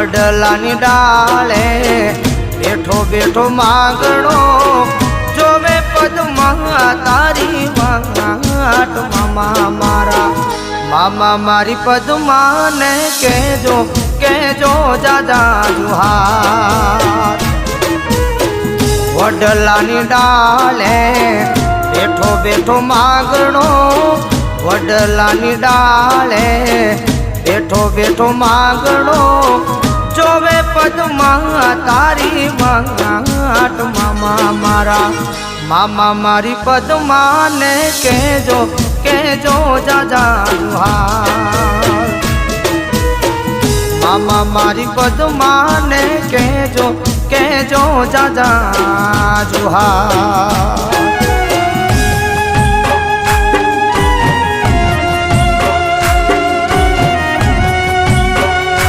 વડલાની ડાળે બેઠો બેઠો માગણો જોવે પદમાં તારી વાટ મામા મારા મામા મારી પદમાને કેજો કેજો જાજા જુહાર વડલાની ડાળે બેઠો બેઠો માગણો વડલાની ડાળે બેઠો બેઠો માગણો જોવે પદમાં તારી વાટ મામા મારા મામા મારી પદમાને કેજો કેજો જાજા જુહાર મામા મારી પદમાને કેજો કેજો જાજા જુહાર